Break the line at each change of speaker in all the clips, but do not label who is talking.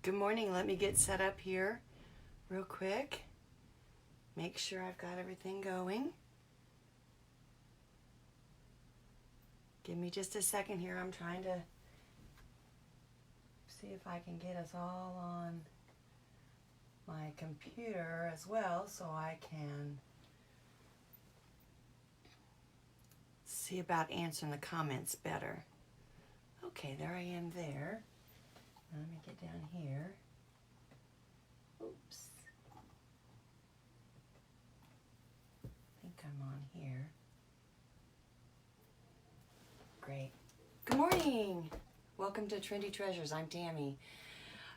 Good morning. Let me get set up here real quick. Make sure I've got everything going. Give me just a second here. I'm trying to see if I can get us all on my computer as well so I can see about answering the comments better. Okay, there I am there. Let me get down here. Oops. I think I'm on here. Great. Good morning. Welcome to Trendy Treasures. I'm Tammy.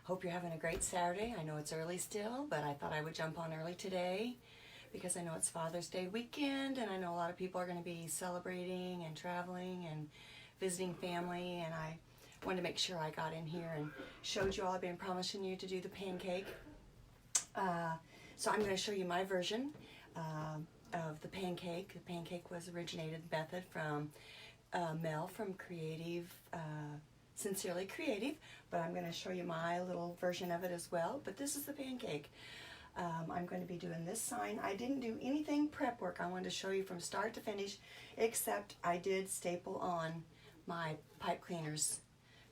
Hope you're having a great Saturday. I know it's early still, but I thought I would jump on early today because I know it's Father's Day weekend and I know a lot of people are going to be celebrating and traveling and visiting family, and I wanted to make sure I got in here and showed you all. I've been promising you to do the pancake. So I'm going to show you my version of the pancake. The pancake was originated method from Mel from Creative, Sincerely Creative, but I'm going to show you my little version of it as well. But this is the pancake. I'm going to be doing this sign. I didn't do anything prep work. I wanted to show you from start to finish, except I did staple on my pipe cleaners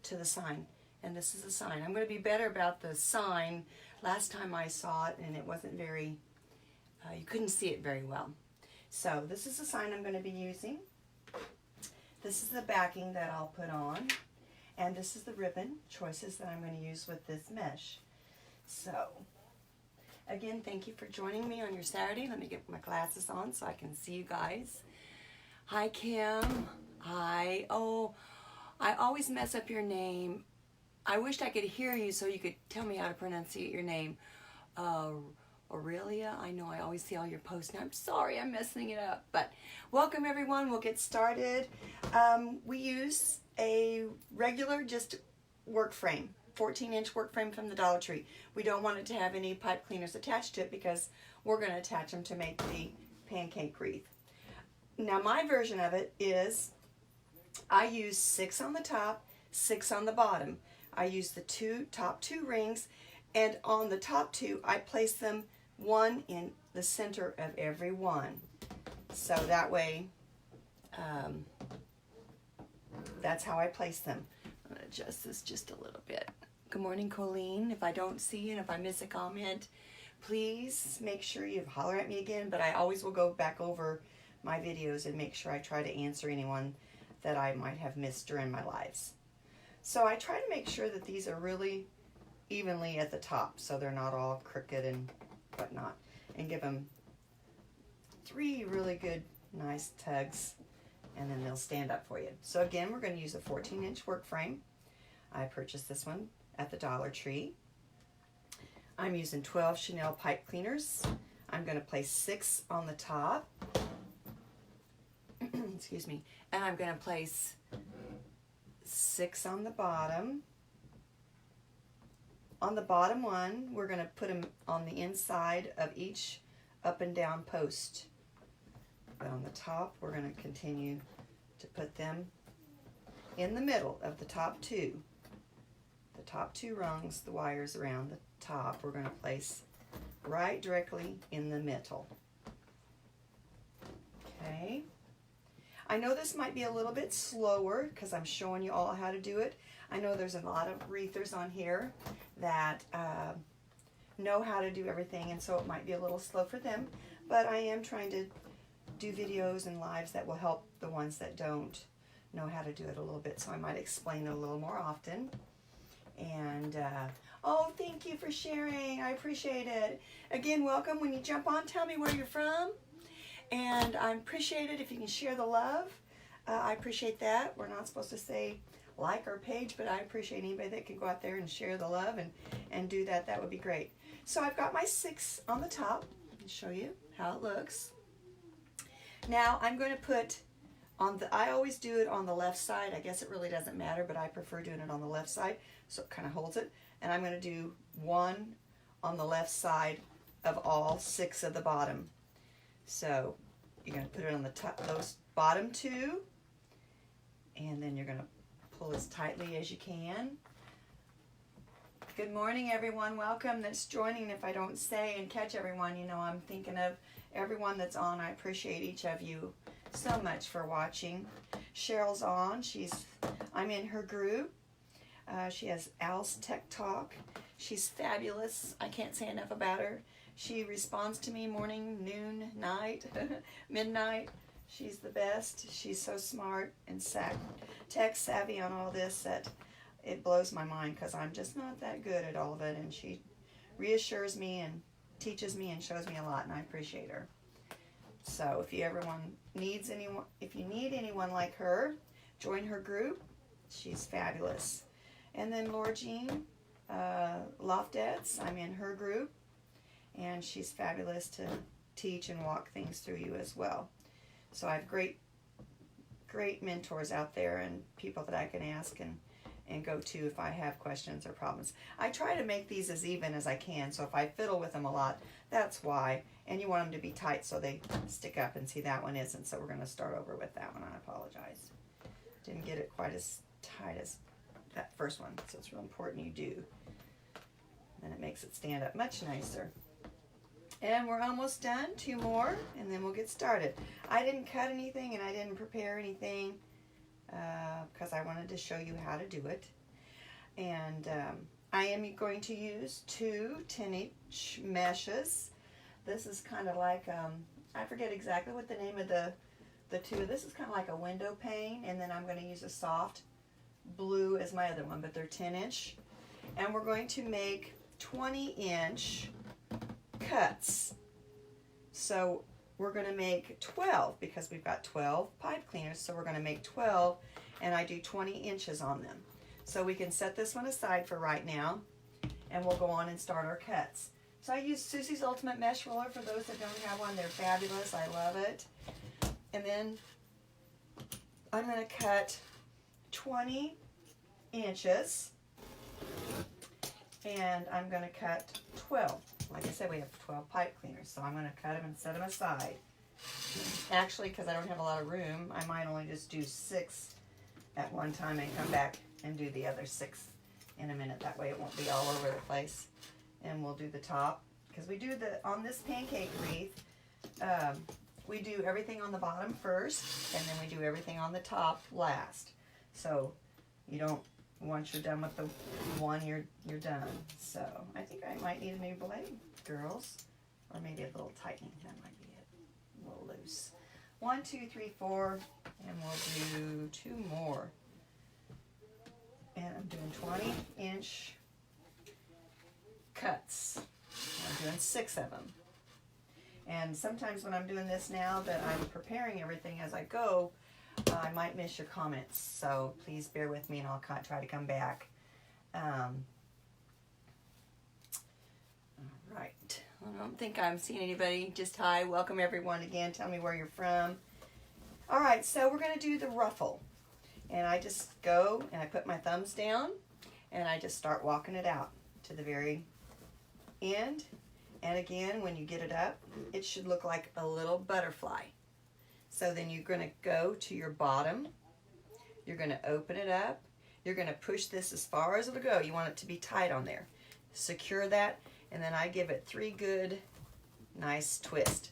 to the sign, and this is the sign. I'm going to be better about the sign. Last time I saw it and it wasn't very, you couldn't see it very well. So this is the sign I'm going to be using. This is the backing that I'll put on, and this is the ribbon choices that I'm going to use with this mesh. So again, thank you for joining me on your Saturday. Let me get my glasses on so I can see you guys. Hi Kim. Hi. Oh, I always mess up your name. I wished I could hear you so you could tell me how to pronunciate your name. Aurelia, I know I always see all your posts and I'm sorry I'm messing it up. But welcome everyone, we'll get started. We use a regular just work frame, 14-inch work frame from the Dollar Tree. We don't want it to have any pipe cleaners attached to it because we're going to attach them to make the pancake wreath. Now my version of it is I use 6 on the top, 6 on the bottom. I use the top two rings, and on the top 2 I place them one in the center of every one. So that way, that's how I place them. I'm going to adjust this just a little bit. Good morning, Colleen. If I don't see you and if I miss a comment, please make sure you holler at me again, but I always will go back over my videos and make sure I try to answer anyone that I might have missed during my lives. So I try to make sure that these are really evenly at the top so they're not all crooked and whatnot, and give them 3 really good nice tugs, and then they'll stand up for you. So again, we're going to use a 14-inch work frame. I purchased this one at the Dollar Tree. I'm using 12 Chanel pipe cleaners. I'm going to place 6 on the top. Excuse me. And I'm going to place 6 on the bottom. On the bottom one, we're going to put them on the inside of each up and down post. But on the top, we're going to continue to put them in the middle of the top 2. The top 2 rungs, the wires around the top, we're going to place right directly in the middle. Okay. I know this might be a little bit slower because I'm showing you all how to do it. I know there's a lot of wreathers on here that know how to do everything, and so it might be a little slow for them, but I am trying to do videos and lives that will help the ones that don't know how to do it a little bit, so I might explain it a little more often. And oh, thank you for sharing. I appreciate it. Again, welcome. When you jump on, tell me where you're from. And I appreciate it if you can share the love. I appreciate that. We're not supposed to say like our page, but I appreciate anybody that can go out there and share the love and do that. That would be great. So I've got my 6 on the top. I'll show you how it looks. Now I'm going to put on the, I always do it on the left side. I guess it really doesn't matter, but I prefer doing it on the left side, so it kind of holds it. And I'm going to do 1 on the left side of all 6 of the bottom. So you're going to put it on the top, those bottom 2, and then you're going to pull as tightly as you can. Good morning, everyone. Welcome that's joining. If I don't say and catch everyone, you know, I'm thinking of everyone that's on. I appreciate each of you so much for watching. Cheryl's on. I'm in her group. She has Al's Tech Talk. She's fabulous. I can't say enough about her. She responds to me morning, noon, night, midnight. She's the best. She's so smart and tech savvy on all this that it blows my mind because I'm just not that good at all of it. And she reassures me and teaches me and shows me a lot, and I appreciate her. So if you need anyone like her, join her group. She's fabulous. And then Laura Jean Loftetz, I'm in her group, and she's fabulous to teach and walk things through you as well. So I have great mentors out there and people that I can ask and go to if I have questions or problems. I try to make these as even as I can, so if I fiddle with them a lot, that's why. And you want them to be tight so they stick up, and see that one isn't, so we're going to start over with that one. I apologize. Didn't get it quite as tight as that first one, so it's real important you do. And it makes it stand up much nicer. And we're almost done. 2 more, and then we'll get started. I didn't cut anything, and I didn't prepare anything, because I wanted to show you how to do it. And I am going to use 2 10-inch meshes. This is kind of like, I forget exactly what the name of the two. This is kind of like a window pane, and then I'm going to use a soft blue as my other one, but they're 10-inch. And we're going to make 20-inch cuts. So we're going to make 12 because we've got 12 pipe cleaners, so we're going to make 12, and I do 20 inches on them. So we can set this one aside for right now, and we'll go on and start our cuts. So I use Susie's Ultimate Mesh Roller. For those that don't have one, they're fabulous. I love it. And then I'm going to cut 20 inches, and I'm going to cut 12. Like I said, we have 12 pipe cleaners, so I'm going to cut them and set them aside. Actually, because I don't have a lot of room, I might only just do 6 at one time and come back and do the other 6 in a minute. That way it won't be all over the place. And we'll do the top, because we do on this pancake wreath, we do everything on the bottom first, and then we do everything on the top last. So you don't, once you're done with the one, you're done. So I think I might need a new blade, girls, or maybe a little tightening. That might be it, a little loose. 1, 2, 3, 4, and we'll do 2 more. And I'm doing 20-inch cuts. I'm doing 6 of them. And sometimes when I'm doing this now that I'm preparing everything as I go, I might miss your comments, so please bear with me and I'll try to come back. All right. I don't think I'm seeing anybody. Just hi. Welcome everyone again. Tell me where you're from. All right, so we're going to do the ruffle. And I just go and I put my thumbs down and I just start walking it out to the very end. And again, when you get it up, it should look like a little butterfly. So then you're going to go to your bottom, you're going to open it up, you're going to push this as far as it'll go. You want it to be tight on there. Secure that, and then I give it 3 good, nice twists.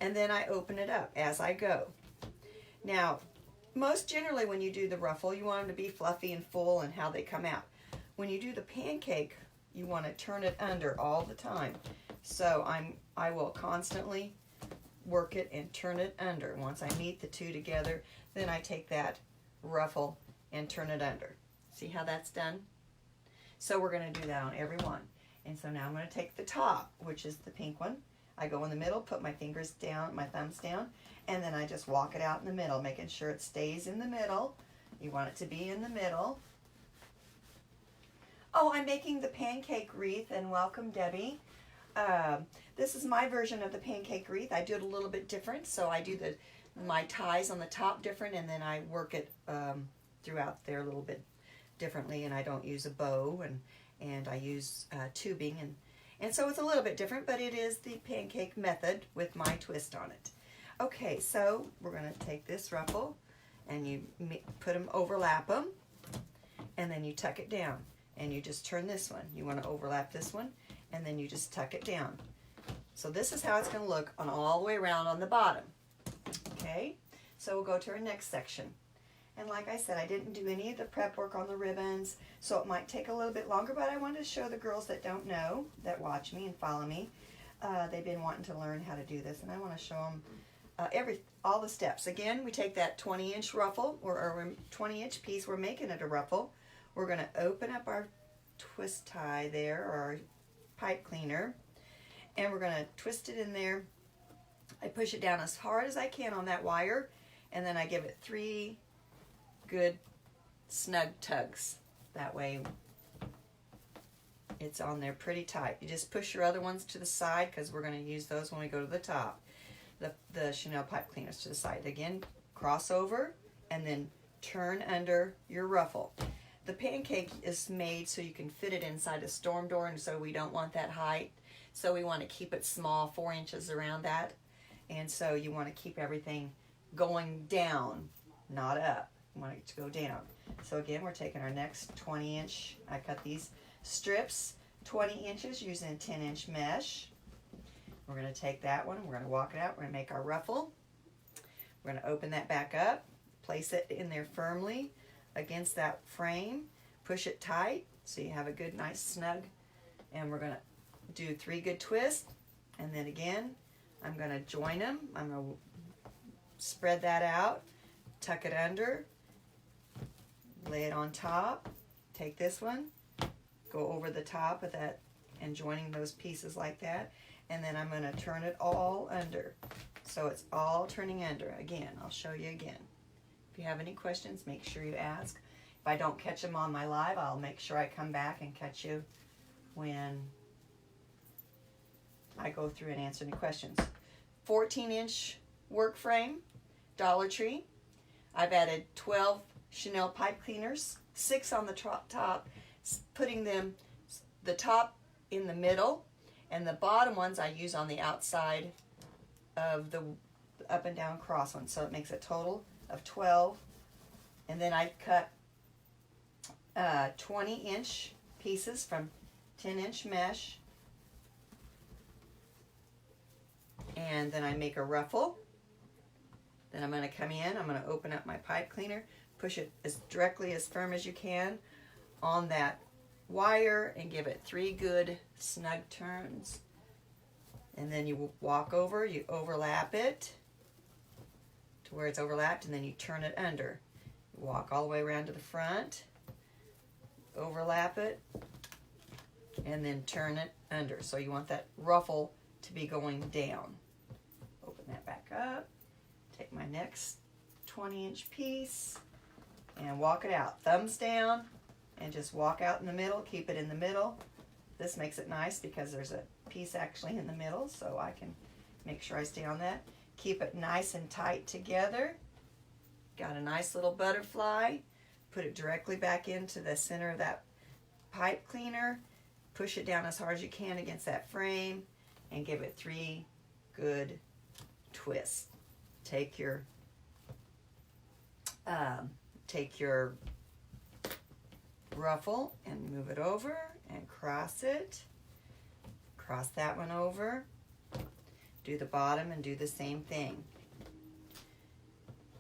And then I open it up as I go. Now, most generally when you do the ruffle, you want them to be fluffy and full and how they come out. When you do the pancake, you want to turn it under all the time. So I will constantly work it and turn it under. Once I meet the 2 together, then I take that ruffle and turn it under. See how that's done? So we're going to do that on every one. And so now I'm going to take the top, which is the pink one. I go in the middle, put my fingers down, my thumbs down, and then I just walk it out in the middle, making sure it stays in the middle. You want it to be in the middle. Oh, I'm making the pancake wreath, and welcome, Debbie. This is my version of the pancake wreath. I do it a little bit different, so I do my ties on the top different, and then I work it throughout there a little bit differently, and I don't use a bow, and I use tubing, and so it's a little bit different, but it is the pancake method with my twist on it. Okay, so we're going to take this ruffle, and you put them, overlap them, and then you tuck it down. and you just turn this one. You want to overlap this one, and then you just tuck it down. So this is how it's going to look on all the way around on the bottom. Okay, so we'll go to our next section. And like I said, I didn't do any of the prep work on the ribbons, so it might take a little bit longer, but I wanted to show the girls that don't know, that watch me and follow me. They've been wanting to learn how to do this, and I want to show them all the steps. Again, we take that 20-inch ruffle, or 20-inch piece, we're making it a ruffle. We're going to open up our twist tie there, or our pipe cleaner, and we're going to twist it in there. I push it down as hard as I can on that wire, and then I give it 3 good snug tugs. That way it's on there pretty tight. You just push your other ones to the side, because we're going to use those when we go to the top. The Chanel pipe cleaners to the side. Again, cross over and then turn under your ruffle. The Pancake is made so you can fit it inside a storm door, and so we don't want that height. So we want to keep it small, 4 inches around that. And so you want to keep everything going down, not up. You want it to go down. So again, we're taking our next 20-inch. I cut these strips 20 inches using 10-inch mesh. We're going to take that one, we're going to walk it out, we're going to make our ruffle. We're going to open that back up, place it in there firmly against that frame, push it tight so you have a good, nice, snug, and we're going to do 3 good twists, and then again, I'm going to join them. I'm going to spread that out, tuck it under, lay it on top, take this one, go over the top of that and joining those pieces like that, and then I'm going to turn it all under. So it's all turning under. Again, I'll show you again. If you have any questions, make sure you ask. If I don't catch them on my live, I'll make sure I come back and catch you when I go through and answer any questions. 14-inch work frame, Dollar Tree. I've added 12 Chanel pipe cleaners, 6 on the top, putting them the top in the middle, and the bottom ones I use on the outside of the up and down cross ones. So it makes a total of 12. And then I cut 20-inch pieces from 10-inch mesh. And then I make a ruffle. Then I'm going to come in, I'm going to open up my pipe cleaner, push it as directly as firm as you can on that wire, and give it 3 good snug turns. And then you walk over, you overlap it to where it's overlapped, and then you turn it under. You walk all the way around to the front, overlap it, and then turn it under. So you want that ruffle to be going down. Open that back up, take my next 20-inch piece and walk it out. Thumbs down, and just walk out in the middle, keep it in the middle. This makes it nice because there's a piece actually in the middle, so I can make sure I stay on that. Keep it nice and tight together. Got a nice little butterfly. Put it directly back into the center of that pipe cleaner. Push it down as hard as you can against that frame and give it 3 good twists. Take your ruffle and move it over and cross it. Cross that one over. Do the bottom and do the same thing.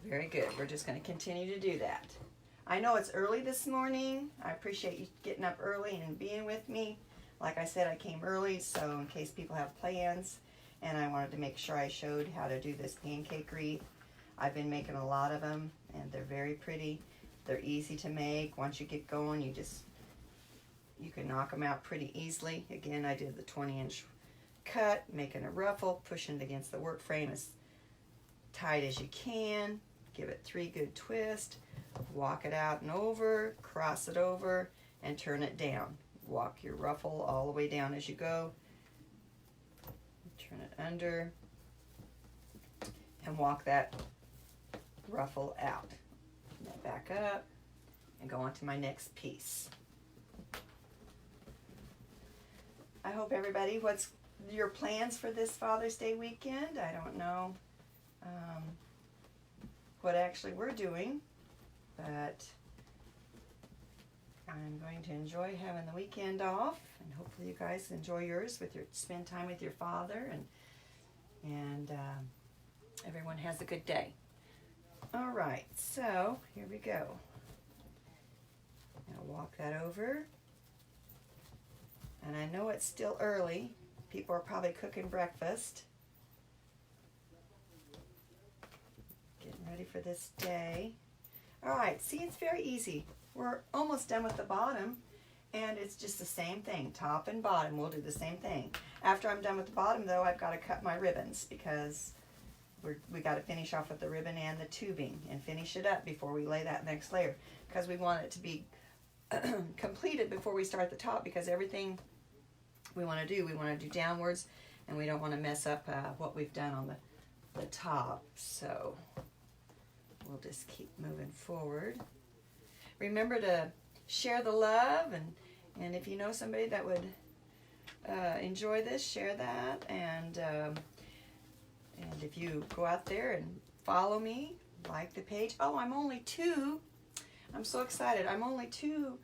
Very good. We're just going to continue to do that. I know it's early this morning. I appreciate you getting up early and being with me. Like I said, I came early, so in case people have plans, and I wanted to make sure I showed how to do this pancake wreath. I've been making a lot of them, and they're very pretty. They're easy to make. Once you get going, you can knock them out pretty easily. Again, I did the 20-inch cut, making a ruffle, pushing it against the work frame as tight as you can. Give it 3 good twists. Walk it out and over, cross it over, and turn it down. Walk your ruffle all the way down as you go. Turn it under and walk that ruffle out. Back up and go on to my next piece. I hope everybody, what's your plans for this Father's Day weekend? I don't know what actually we're doing, but I'm going to enjoy having the weekend off, and hopefully you guys enjoy yours with spend time with your father, and everyone has a good day. All right, so here we go. I'm gonna walk that over, and I know it's still early. People are probably cooking breakfast, getting ready for this day. All right, see, it's very easy. We're almost done with the bottom, and it's just the same thing, top and bottom. We'll do the same thing. After I'm done with the bottom, though, I've got to cut my ribbons because we got to finish off with the ribbon and the tubing and finish it up before we lay that next layer, because we want it to be completed before we start the top, because everything we want to do downwards, and we don't want to mess up what we've done on the top. So we'll just keep moving forward. Remember to share the love, and if you know somebody that would enjoy this, share that, and if you go out there and follow me, like the page. Oh, I'm only 2. I'm so excited. I'm only 2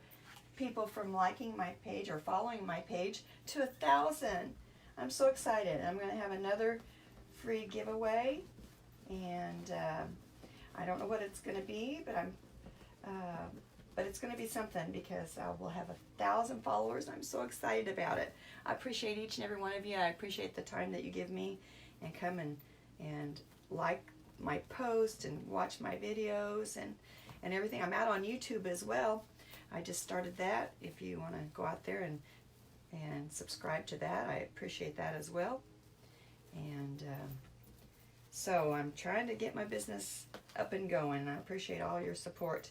people from liking my page or following my page to 1,000. I'm so excited. I'm going to have another free giveaway, and I don't know what it's going to be, but it's going to be something, because I will have 1,000 followers. I'm so excited about it. I appreciate each and every one of you. I appreciate the time that you give me and come and like my posts and watch my videos and everything. I'm out on YouTube as well. I just started that. If you want to go out there and subscribe to that, I appreciate that as well. And so I'm trying to get my business up and going, and I appreciate all your support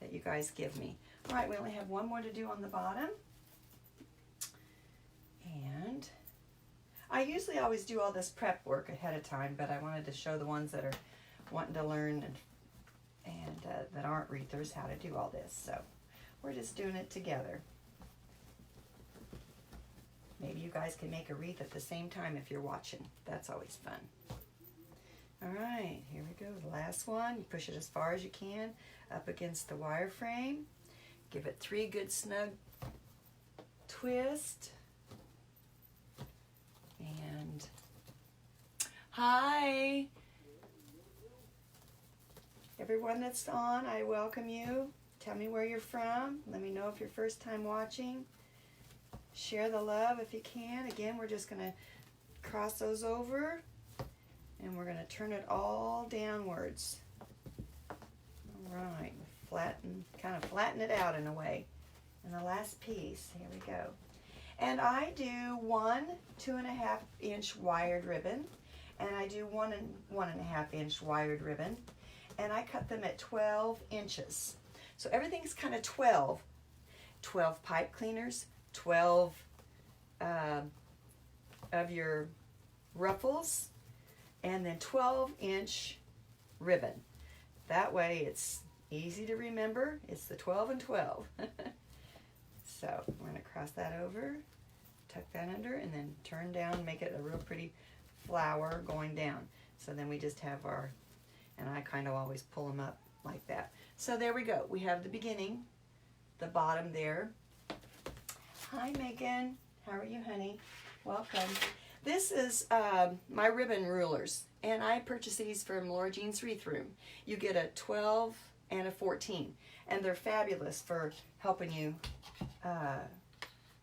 that you guys give me. All right, we only have one more to do on the bottom. And I usually always do all this prep work ahead of time, but I wanted to show the ones that are wanting to learn and that aren't wreathers how to do all this. So we're just doing it together. Maybe you guys can make a wreath at the same time if you're watching. That's always fun. All right, here we go. The last one. You push it as far as you can up against the wire frame. Give it 3 good snug twists. And hi, everyone that's on, I welcome you. Tell me where you're from. Let me know if you're first time watching. Share the love if you can. Again, we're just going to cross those over, and we're going to turn it all downwards. All right, kind of flatten it out in a way. And the last piece, here we go. And I do 1 2.5 inch wired ribbon, and I do 1 1.5 inch wired ribbon, and I cut them at 12 inches. So everything's kind of 12 pipe cleaners, 12 of your ruffles, and then 12-inch ribbon. That way it's easy to remember. It's the 12 and 12. So we're going to cross that over, tuck that under, and then turn down, make it a real pretty flower going down. So then we just have our, and I kind of always pull them up like that. So there we go. We have the beginning, the bottom there. Hi, Megan. How are you, honey? Welcome. This is my ribbon rulers, and I purchased these from Laura Jean's Wreath Room. You get a 12 and a 14, and they're fabulous for helping you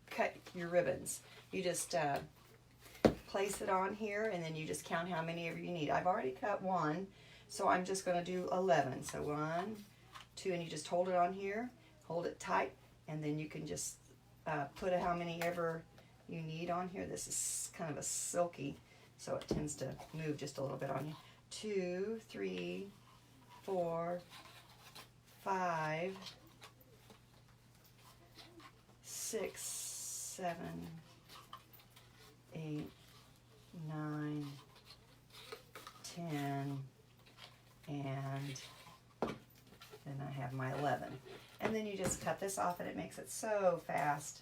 cut your ribbons. You just place it on here, and then you just count how many of you need. I've already cut 1, so I'm just going to do 11. So 1, 2, and you just hold it on here, hold it tight, and then you can just put how many ever you need on here. This is kind of a silky, so it tends to move just a little bit on you. 2, 3, 4, 5, 6, 7, 8, 9, 10, and then I have my 11. And then you just cut this off, and it makes it so fast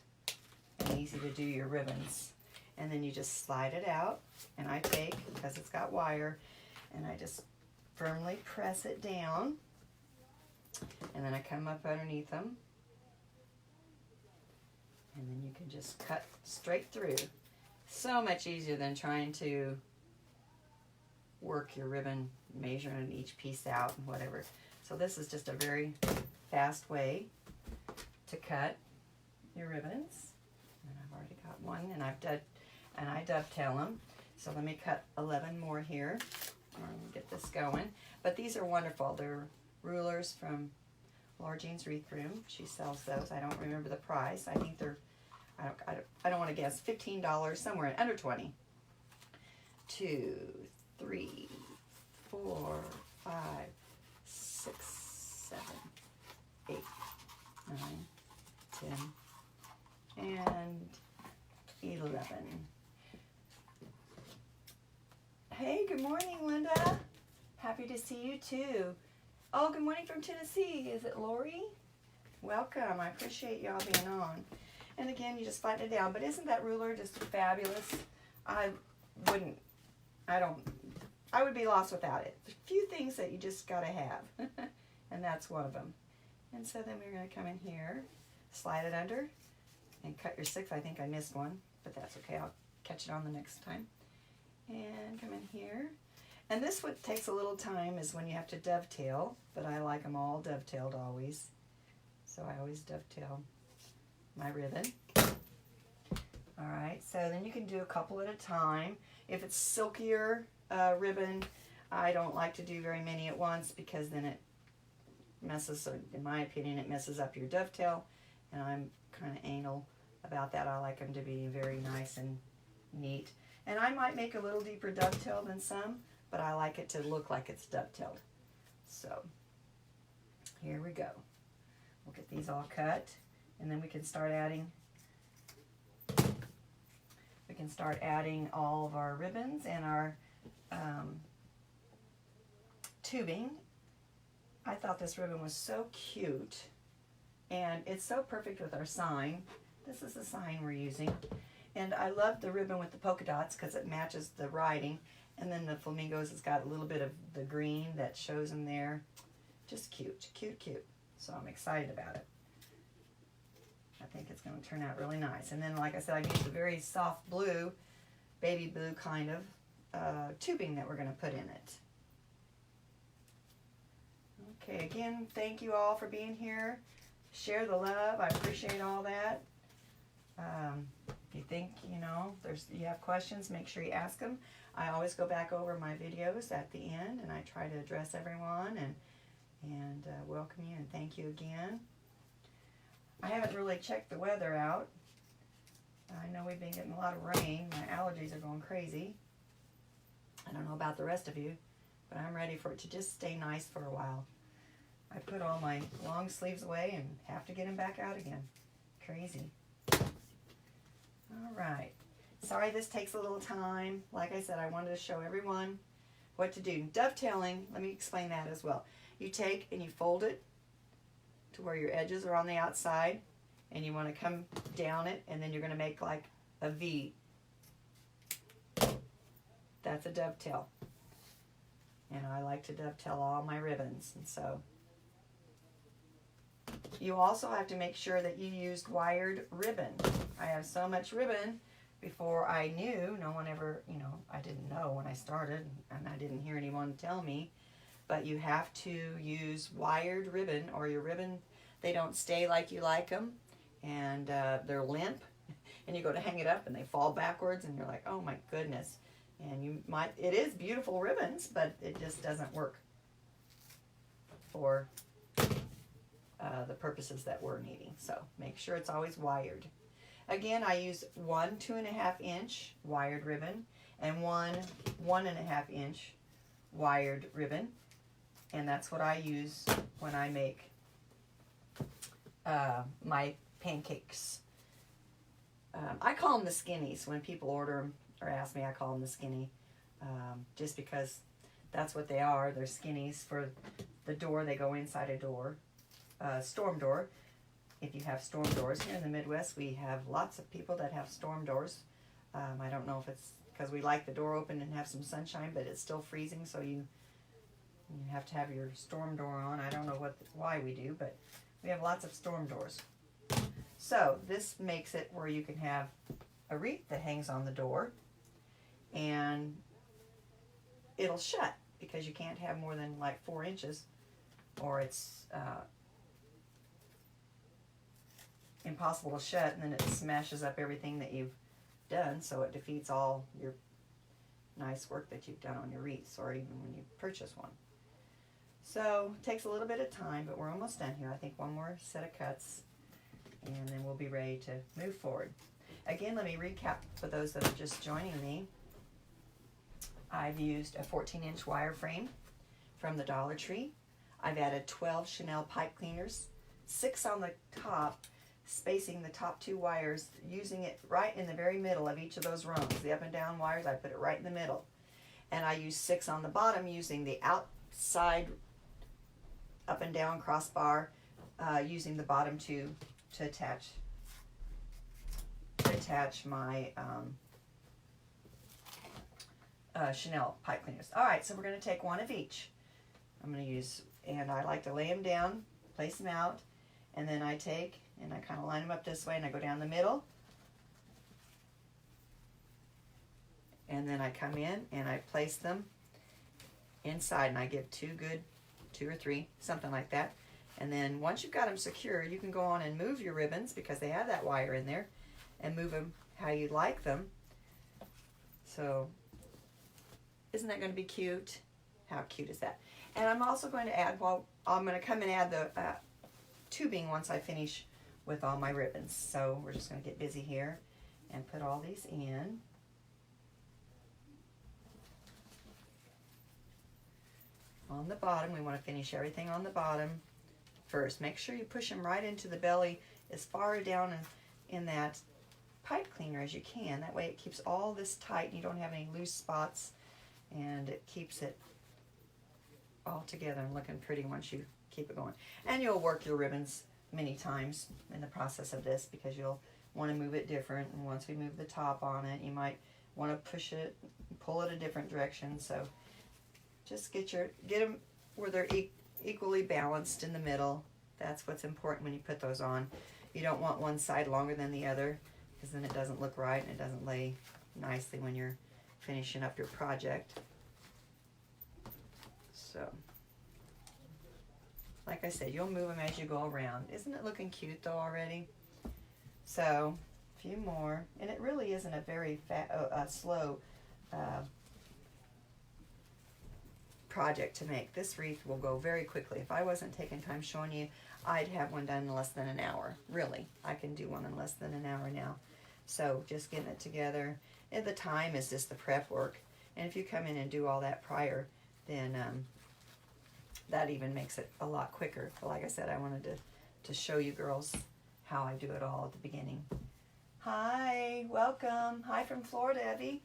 and easy to do your ribbons. And then you just slide it out, and I take, because it's got wire, and I just firmly press it down, and then I come up underneath them, And then you can just cut straight through. So much easier than trying to work your ribbon, measuring each piece out and whatever. So this is just a very fast way to cut your ribbons. And I've already got one, and I dovetail them. So let me cut 11 more here. Get this going. But these are wonderful. They're rulers from Laura Jean's Wreath Room. She sells those. I don't remember the price. I think they're, I don't want to guess, $15, somewhere under 20. 2, 3, 4, 5, 6, 7, 8, 9, 10, and 11. Hey, good morning, Linda. Happy to see you too. Oh, good morning from Tennessee. Is it Lori? Welcome. I appreciate y'all being on. And again, you just flatten it down. But isn't that ruler just fabulous? I would be lost without it. There's a few things that you just gotta have. And that's one of them. And so then we're gonna come in here, slide it under, and cut your 6. I think I missed one, but that's okay. I'll catch it on the next time. And come in here. And this what takes a little time is when you have to dovetail, but I like them all dovetailed always. So I always dovetail my ribbon. All right, so then you can do a couple at a time. If it's silkier ribbon, I don't like to do very many at once because then it messes, in my opinion, it messes up your dovetail. And I'm kind of anal about that. I like them to be very nice and neat. And I might make a little deeper dovetail than some, but I like it to look like it's dovetailed. So here we go. We'll get these all cut, and then we can start adding. We can start adding all of our ribbons and our tubing. I thought this ribbon was so cute, and it's so perfect with our sign. This is the sign we're using. And I love the ribbon with the polka dots because it matches the writing. And then the flamingos has got a little bit of the green that shows in there. Just cute, cute, cute. So I'm excited about it. I think it's going to turn out really nice. And then, like I said, I used a very soft blue, baby blue kind of tubing that we're going to put in it. Okay, again, thank you all for being here. Share the love. I appreciate all that. If you think, you have questions, make sure you ask them. I always go back over my videos at the end, and I try to address everyone and welcome you and thank you again. I haven't really checked the weather out. I know we've been getting a lot of rain. My allergies are going crazy. I don't know about the rest of you, but I'm ready for it to just stay nice for a while. I put all my long sleeves away and have to get them back out again. Crazy. All right. Sorry this takes a little time. Like I said, I wanted to show everyone what to do. Dovetailing, let me explain that as well. You take and you fold it to where your edges are on the outside, and you want to come down it, and then you're going to make like a V. That's a dovetail. And I like to dovetail all my ribbons. And so you also have to make sure that you used wired ribbon. I have so much ribbon. Before I knew, no one ever, I didn't know when I started, and I didn't hear anyone tell me, but you have to use wired ribbon, or your ribbon, they don't stay like you like them, and they're limp, and you go to hang it up and they fall backwards, and you're like, oh my goodness. And it is beautiful ribbons, but it just doesn't work for the purposes that we're needing. So make sure it's always wired. Again, I use 1 2.5 inch wired ribbon and 1 1.5 inch wired ribbon. And that's what I use when I make my pancakes. I call them the skinnies. When people order them or ask me, I call them the skinny. Just because that's what they are. They're skinnies for the door. They go inside a door, storm door. If you have storm doors here in the Midwest, we have lots of people that have storm doors. I don't know if it's because we like the door open and have some sunshine, but it's still freezing, so you have to have your storm door on. I don't know why we do, but we have lots of storm doors. So this makes it where you can have a wreath that hangs on the door, and it'll shut because you can't have more than like 4 inches, or it's impossible to shut, and then it smashes up everything that you've done, so it defeats all your nice work that you've done on your wreaths, or even when you purchase one. So it takes a little bit of time, but we're almost done here. I think one more set of cuts, and then we'll be ready to move forward. Again, let me recap for those that are just joining me. I've used a 14-inch wire frame from the Dollar Tree. I've added 12 Chanel pipe cleaners, 6 on the top, spacing the top 2 wires, using it right in the very middle of each of those rungs. The up and down wires, I put it right in the middle. And I use 6 on the bottom, using the outside up and down crossbar, using the bottom 2 to attach my Chanel pipe cleaners. All right, so we're going to take one of each. I'm going to use, and I like to lay them down, place them out, and then I take and I kind of line them up this way, and I go down the middle, and then I come in and I place them inside, and I give 2 or 3, something like that. And then once you've got them secure, you can go on and move your ribbons, because they have that wire in there, and move them how you like them. So isn't that going to be cute? How cute is that? And I'm also going to add, well, I'm going to come and add the tubing once I finish with all my ribbons. So we're just going to get busy here and put all these in. On the bottom, we want to finish everything on the bottom first. Make sure you push them right into the belly as far down in that pipe cleaner as you can. That way it keeps all this tight and you don't have any loose spots, and it keeps it all together and looking pretty once you keep it going. And you'll work your ribbons many times in the process of this, because you'll want to move it different. And once we move the top on it, you might want to push it, pull it a different direction. So just get them where they're equally balanced in the middle. That's what's important when you put those on. You don't want one side longer than the other, because then it doesn't look right and it doesn't lay nicely when you're finishing up your project. So, like I said, you'll move them as you go around. Isn't it looking cute though already? So, a few more, and it really isn't a very slow project to make. This wreath will go very quickly. If I wasn't taking time showing you, I'd have one done in less than an hour. Really, I can do one in less than an hour now. So just getting it together, and the time is just the prep work. And if you come in and do all that prior, then that even makes it a lot quicker. But like I said, I wanted to show you girls how I do it all at the beginning. Hi, welcome. Hi from Florida, Evie.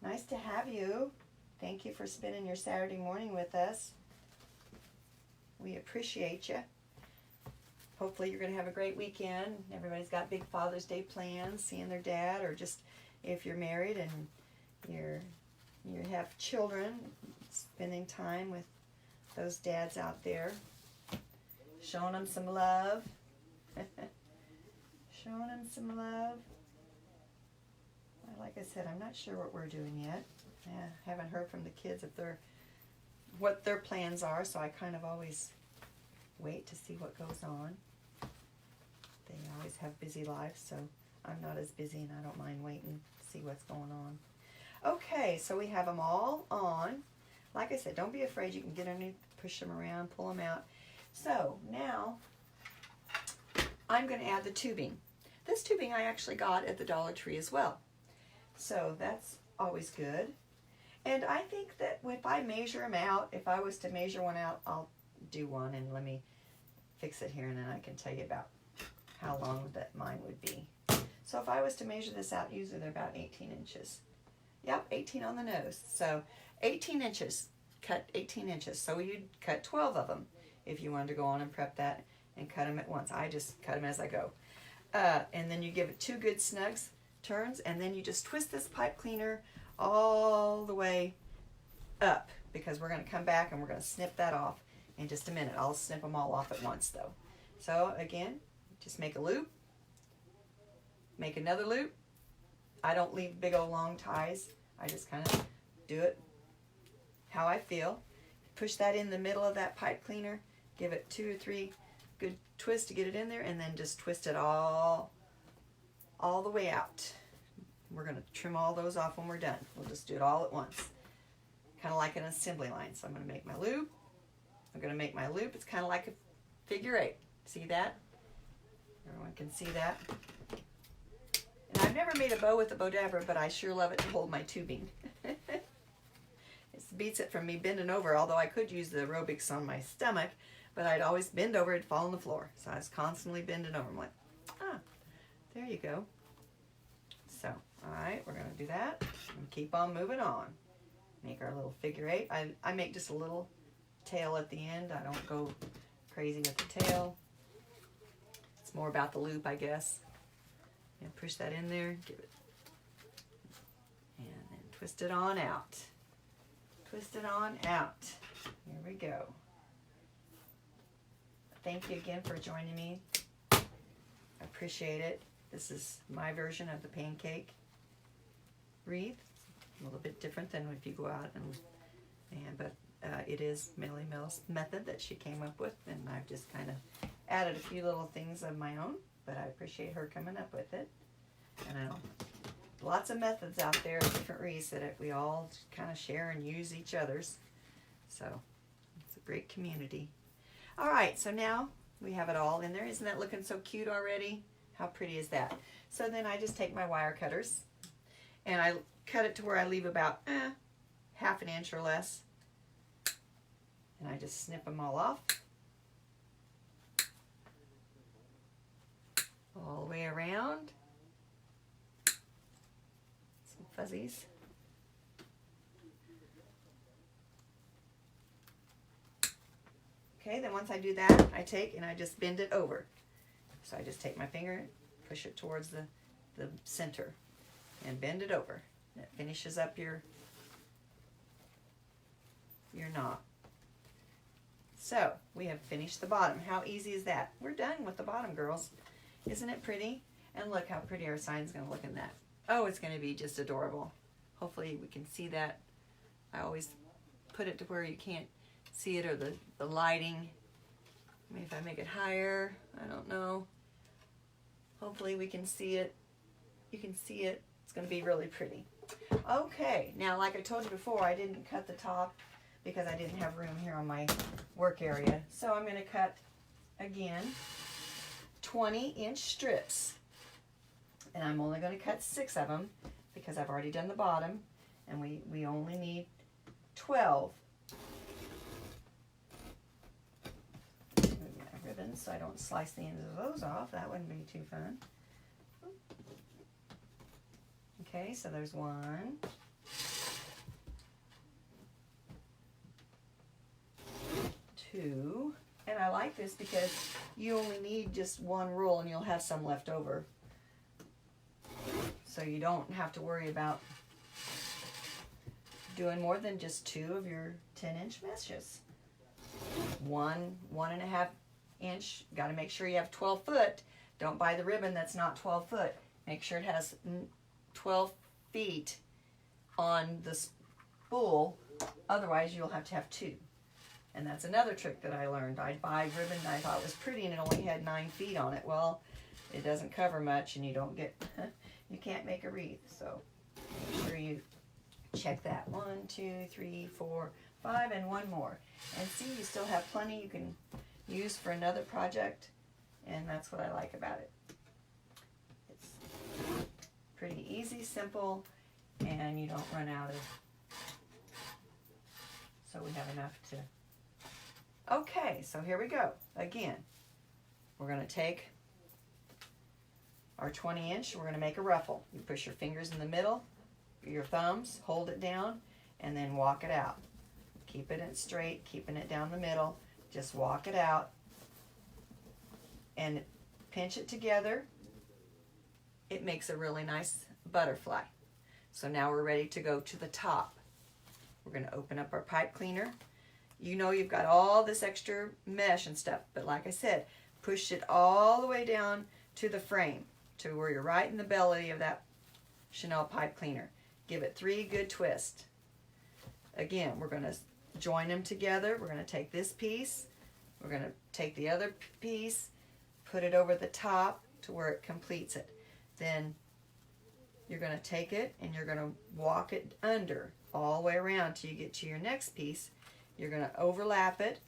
Nice to have you. Thank you for spending your Saturday morning with us. We appreciate you. Hopefully you're going to have a great weekend. Everybody's got big Father's Day plans, seeing their dad, or just if you're married and you have children, spending time with those dads out there, showing them some love. Showing them some love. Like I said, I'm not sure what we're doing yet. I haven't heard from the kids if what their plans are, so I kind of always wait to see what goes on. They always have busy lives, so I'm not as busy, and I don't mind waiting to see what's going on. Okay, so we have them all on. Like I said, don't be afraid. You can get underneath, push them around, pull them out. So now I'm going to add the tubing. This tubing I actually got at the Dollar Tree as well. So that's always good. And I think that if I measure them out, if I was to measure one out, I'll do one, and let me fix it here, and then I can tell you about how long that mine would be. So if I was to measure this out, usually they're about 18 inches. Yep, 18 on the nose. So 18 inches, cut 18 inches. So you'd cut 12 of them if you wanted to go on and prep that and cut them at once. I just cut them as I go. And then you give it 2 good snugs turns, and then you just twist this pipe cleaner all the way up, because we're going to come back and we're going to snip that off in just a minute. I'll snip them all off at once though. So again, just make a loop, make another loop. I don't leave big old long ties. I just kind of do it how I feel. Push that in the middle of that pipe cleaner. Give it 2 or 3 good twists to get it in there, and then just twist it all the way out. We're going to trim all those off when we're done. We'll just do it all at once. Kind of like an assembly line. So I'm going to make my loop. I'm going to make my loop. It's kind of like a figure 8. See that? Everyone can see that. And I've never made a bow with a bow dabber, but I sure love it to hold my tubing. It beats it from me bending over, although I could use the aerobics on my stomach, but I'd always bend over and fall on the floor. So I was constantly bending over. I'm like, there you go. So, all right, we're going to do that and keep on moving on. Make our little figure 8. I make just a little tail at the end. I don't go crazy with the tail. It's more about the loop, I guess. And push that in there, give it, and then twist it on out. Twist it on out. Here we go. Thank you again for joining me. I appreciate it. This is my version of the pancake wreath. A little bit different than if you go out but it is Melly Mel's method that she came up with, and I've just kind of added a few little things of my own, but I appreciate her coming up with it. And I know lots of methods out there, different wreaths that we all kind of share and use each other's. So it's a great community. All right, so now we have it all in there. Isn't that looking so cute already? How pretty is that? So then I just take my wire cutters and I cut it to where I leave about ½ an inch or less. And I just snip them all off. All the way around. Some fuzzies. Okay, then once I do that, I take and I just bend it over. So I just take my finger, push it towards the center, and bend it over. That finishes up your knot. So we have finished the bottom. How easy is that? We're done with the bottom, girls. Isn't it pretty? And look how pretty our sign's going to look in that. Oh, it's going to be just adorable. Hopefully we can see that. I always put it to where you can't see it, or the lighting. Maybe if I make it higher, I don't know. Hopefully we can see it. You can see it. It's going to be really pretty. Okay, now like I told you before, I didn't cut the top because I didn't have room here on my work area. So I'm going to cut, again, 20-inch strips. And I'm only going to cut 6 of them because I've already done the bottom, and we only need 12. Move my ribbons so I don't slice the ends of those off. That wouldn't be too fun. Okay, so there's 1, 2, and I like this because you only need just 1 roll and you'll have some left over. So you don't have to worry about doing more than just 2 of your 10-inch meshes. 1.5 inch, got to make sure you have 12 foot. Don't buy the ribbon that's not 12 foot. Make sure it has 12 feet on the spool, otherwise you'll have to have 2. And that's another trick that I learned. I'd buy ribbon that I thought was pretty and it only had 9 feet on it. Well, it doesn't cover much and you don't get, you can't make a wreath. So make sure you check that. 1, 2, 3, 4, 5, and 1 more. And see, you still have plenty you can use for another project, and that's what I like about it. It's pretty easy, simple, and you don't run out of, so we have enough to. Okay, so here we go. Again, we're going to take our 20-inch, we're going to make a ruffle. You push your fingers in the middle, your thumbs, hold it down, and then walk it out. Keep it straight, keeping it down the middle. Just walk it out and pinch it together. It makes a really nice butterfly. So now we're ready to go to the top. We're going to open up our pipe cleaner. You know you've got all this extra mesh and stuff, but like I said, push it all the way down to the frame. to where you're right in the belly of that Chanel pipe cleaner. Give it 3 good twists. Again, we're going to join them together. We're going to take this piece. We're going to take the other piece, put it over the top to where it completes it. Then you're going to take it and you're going to walk it under all the way around till you get to your next piece. You're going to overlap it.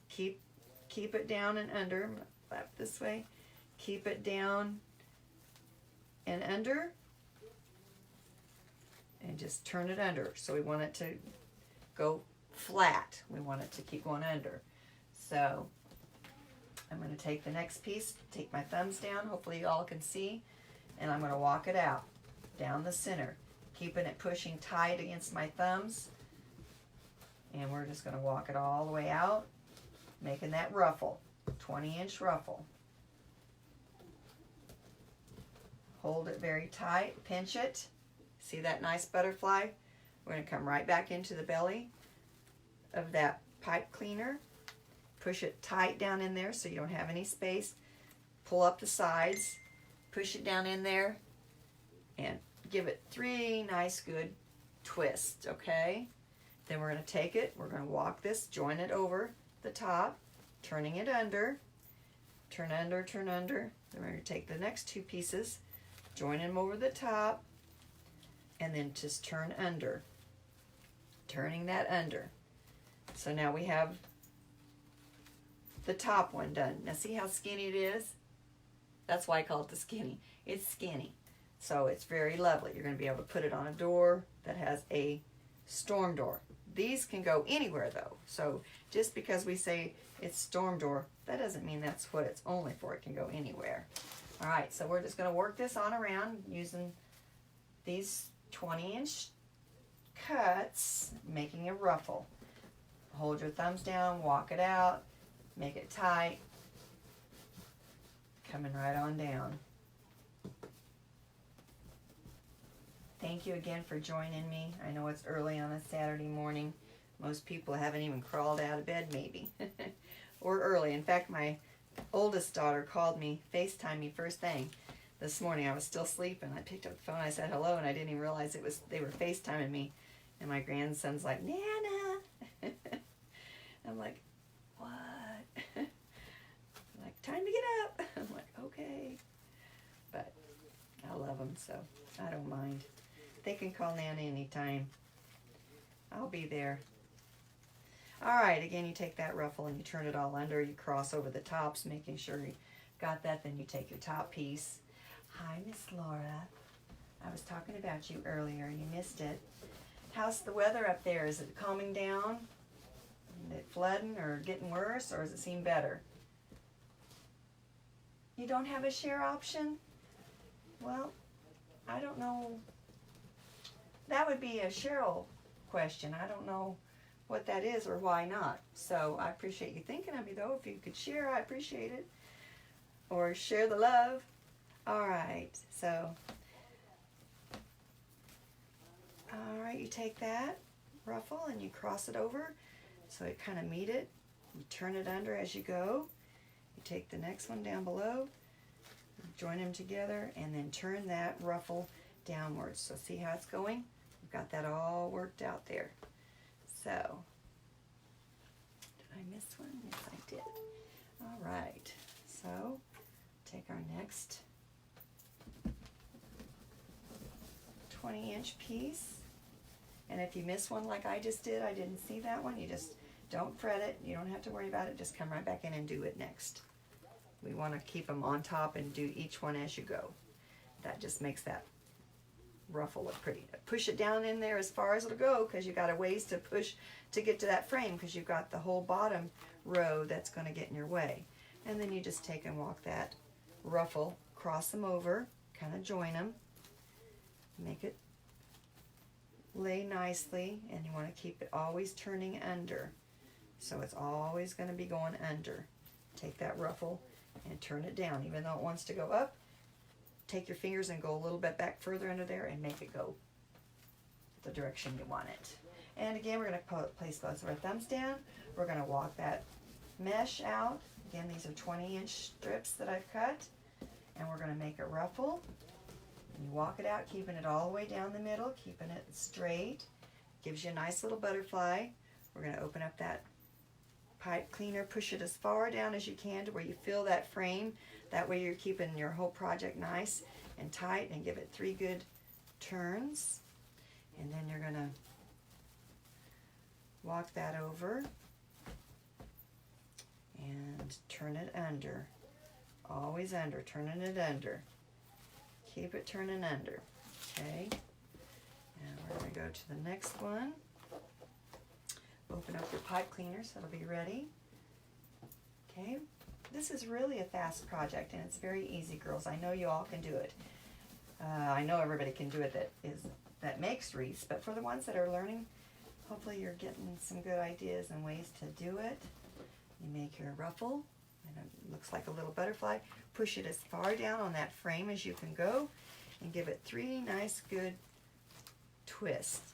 Keep it down and under. I'm going to flap this way. Keep it down and under. And just turn it under. So we want it to go flat. We want it to keep going under. So I'm going to take the next piece, take my thumbs down, hopefully you all can see, and I'm going to walk it out down the center, keeping it pushing tight against my thumbs. And we're just going to walk it all the way out, making that ruffle, 20-inch ruffle. Hold it very tight, pinch it. See that nice butterfly? We're going to come right back into the belly of that pipe cleaner. Push it tight down in there so you don't have any space. Pull up the sides, push it down in there, and give it 3 nice good twists, okay? Then we're going to take it, we're going to walk this, join it over the top, turning it under, turn under, turn under. Then we're going to take the next 2 pieces, join them over the top, and then just turn under, turning that under. So now we have the top one done. Now see how skinny it is? That's why I call it the skinny. It's skinny. So it's very lovely. You're going to be able to put it on a door that has a storm door. These can go anywhere though. So just because we say it's storm door, that doesn't mean that's what it's only for. It can go anywhere. All right, so we're just going to work this on around using these 20-inch cuts, making a ruffle. Hold your thumbs down, walk it out, make it tight, coming right on down. Thank you again for joining me. I know it's early on a Saturday morning. Most people haven't even crawled out of bed maybe. Or early. In fact, my oldest daughter called me, FaceTimed me first thing this morning. I was still sleeping. I picked up the phone, I said hello, and I didn't even realize they were FaceTiming me. And my grandson's like, Nana. I'm like, what? I'm like, time to get up. I'm like, okay. But I love them, so I don't mind. They can call Nana anytime. I'll be there. All right, again, you take that ruffle and you turn it all under. You cross over the tops, making sure you got that. Then you take your top piece. Hi, Miss Laura. I was talking about you earlier and you missed it. How's the weather up there? Is it calming down? Is it flooding or getting worse, or does it seem better? You don't have a share option? Well, I don't know. That would be a Cheryl question. I don't know what that is or why not. So I appreciate you thinking of me, though. If you could share, I appreciate it. Or share the love. All right, so. All right, you take that ruffle and you cross it over so it kind of meet it. You turn it under as you go. You take the next one down below, join them together, and then turn that ruffle downwards. So see how it's going? We've got that all worked out there. So, did I miss one? Yes, I did. All right, so take our next 20-inch piece. And if you miss one like I just did, I didn't see that one, you just don't fret it. You don't have to worry about it. Just come right back in and do it next. We want to keep them on top and do each one as you go. That just makes that ruffle look pretty. Push it down in there as far as it'll go, because you got a ways to push to get to that frame, because you've got the whole bottom row that's going to get in your way. And then you just take and walk that ruffle, cross them over, kind of join them, make it lay nicely, and you want to keep it always turning under. So it's always going to be going under. Take that ruffle and turn it down. Even though it wants to go up, take your fingers and go a little bit back further under there and make it go the direction you want it. And again, we're going to place both of our thumbs down. We're going to walk that mesh out. Again, these are 20-inch strips that I've cut. And we're going to make a ruffle. And you walk it out, keeping it all the way down the middle, keeping it straight. Gives you a nice little butterfly. We're going to open up that pipe cleaner, push it as far down as you can to where you feel that frame. That way you're keeping your whole project nice and tight, and give it 3 good turns. And then you're going to walk that over and turn it under. Always under, turning it under. Keep it turning under. Okay. And we're going to go to the next one. Open up your pipe cleaner so it'll be ready. Okay. This is really a fast project, and it's very easy, girls. I know you all can do it. I know everybody can do it that makes wreaths, but for the ones that are learning, hopefully you're getting some good ideas and ways to do it. You make your ruffle, and it looks like a little butterfly. Push it as far down on that frame as you can go, and give it 3 nice good twists.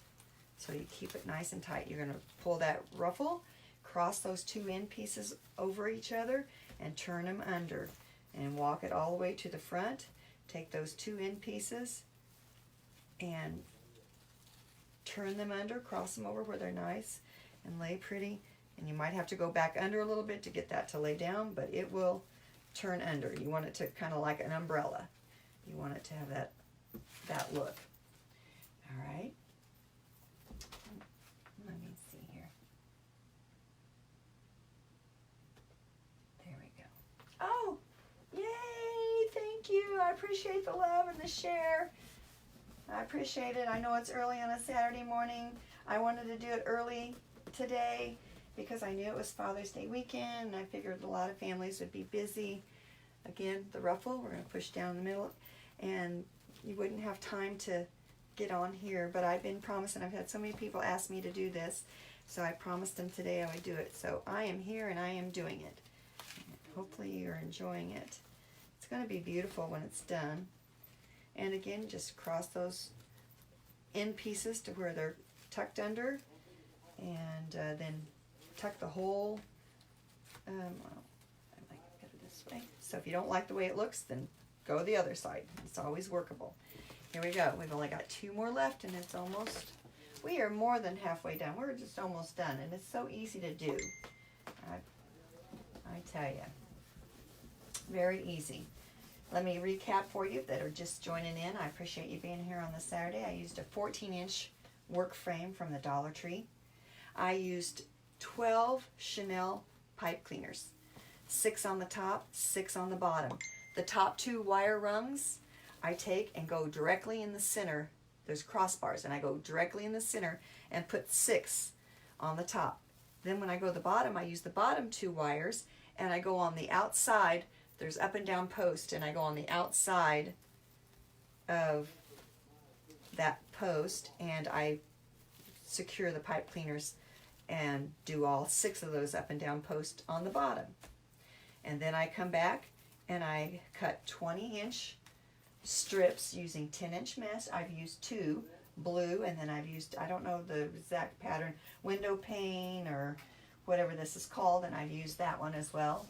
So you keep it nice and tight. You're going to pull that ruffle, cross those 2 end pieces over each other, and turn them under. And walk it all the way to the front. Take those 2 end pieces and turn them under, cross them over where they're nice and lay pretty. And you might have to go back under a little bit to get that to lay down, but it will turn under. You want it to kind of like an umbrella. You want it to have that look. All right. Let me see here. There we go. Oh, yay! Thank you. I appreciate the love and the share. I appreciate it. I know it's early on a Saturday morning. I wanted to do it early today because I knew it was Father's Day weekend, and I figured a lot of families would be busy. Again, the ruffle, we're going to push down the middle, and you wouldn't have time to get on here, but I've been promising. I've had so many people ask me to do this, so I promised them today I would do it. So I am here and I am doing it. Hopefully you're enjoying it. It's going to be beautiful when it's done. And again, just cross those end pieces to where they're tucked under, and then tuck the whole, well, I like to get it this way. So if you don't like the way it looks, then go the other side. It's always workable. Here we go. We've only got 2 more left, and it's almost, we are more than halfway done. We're just almost done, and it's so easy to do. I tell you, very easy. Let me recap for you that are just joining in. I appreciate you being here on this Saturday. I used a 14-inch work frame from the Dollar Tree. I used 12 Chanel pipe cleaners, 6 on the top, 6 on the bottom. The top 2 wire rungs I take and go directly in the center. There's crossbars, and I go directly in the center and put 6 on the top. Then when I go to the bottom, I use the bottom 2 wires, and I go on the outside. There's up and down post, and I go on the outside of that post, and I secure the pipe cleaners and do all 6 of those up and down posts on the bottom. And then I come back and I cut 20-inch strips using 10-inch mesh. I've used 2 blue, and then I've used, I don't know the exact pattern, window pane or whatever this is called, and I've used that one as well.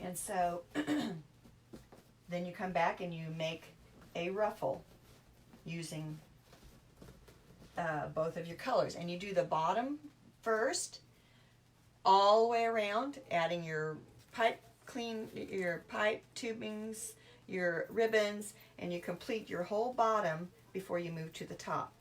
And so then you come back and you make a ruffle using both of your colors, and you do the bottom first all the way around, adding your pipe tubings, your ribbons, and you complete your whole bottom before you move to the top.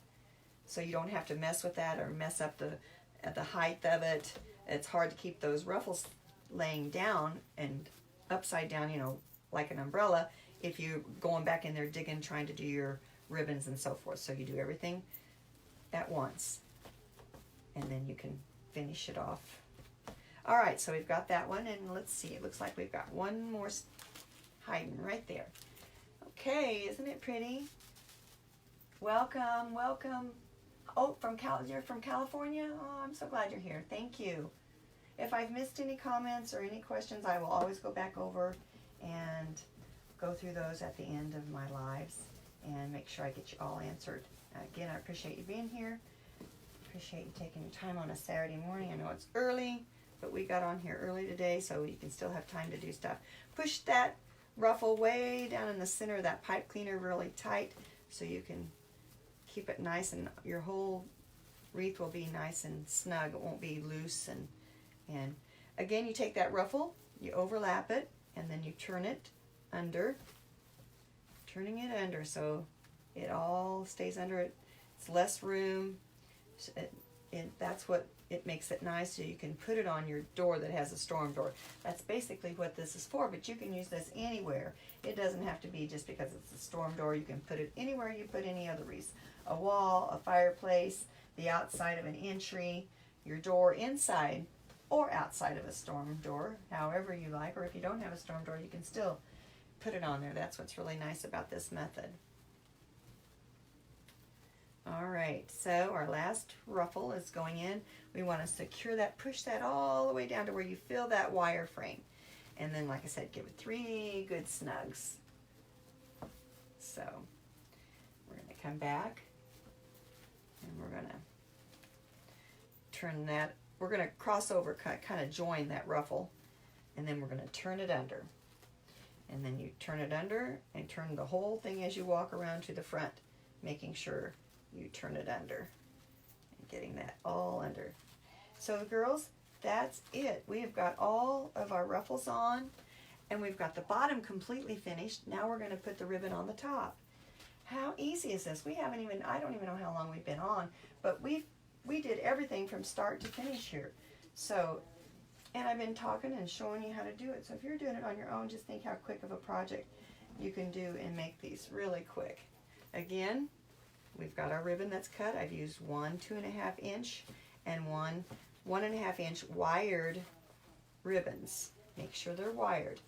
So you don't have to mess with that or mess up the height of it. It's hard to keep those ruffles laying down and upside down, you know, like an umbrella, if you're going back in there digging, trying to do your ribbons and so forth. So you do everything at once, and then you can finish it off. All right, so we've got that one, and let's see, it looks like we've got one more hiding right there. Okay, isn't it pretty? Welcome, welcome. Oh, you're from California? Oh, I'm so glad you're here. Thank you. If I've missed any comments or any questions, I will always go back over and go through those at the end of my lives and make sure I get you all answered. Again, I appreciate you being here. Appreciate you taking your time on a Saturday morning. I know it's early, but we got on here early today, so you can still have time to do stuff. Push that ruffle way down in the center of that pipe cleaner really tight so you can keep it nice, and your whole wreath will be nice and snug. It won't be loose. And again, you take that ruffle, you overlap it, and then you turn it under, turning it under so it all stays under it. It's less room. That's what it makes it nice, so you can put it on your door that has a storm door. That's basically what this is for, but you can use this anywhere. It doesn't have to be just because it's a storm door. You can put it anywhere you put any other wreaths. A wall, a fireplace, the outside of an entry, your door inside or outside of a storm door, however you like. Or if you don't have a storm door, you can still put it on there. That's what's really nice about this method. All right, so our last ruffle is going in. We want to secure that, push that all the way down to where you feel that wire frame. And then, like I said, give it 3 good snugs. So we're going to come back and we're going to turn that, we're going to cross over, kind of join that ruffle, and then we're going to turn it under. And then you turn it under and turn the whole thing as you walk around to the front, making sure you turn it under and getting that all under. So girls, that's it. We have got all of our ruffles on and we've got the bottom completely finished. Now we're going to put the ribbon on the top. How easy is this? We haven't even, I don't even know how long we've been on, but we did everything from start to finish here. So, and I've been talking and showing you how to do it. So if you're doing it on your own, just think how quick of a project you can do and make these really quick. Again, we've got our ribbon that's cut. I've used 1 2.5 inch and 1 1.5 inch wired ribbons. Make sure they're wired.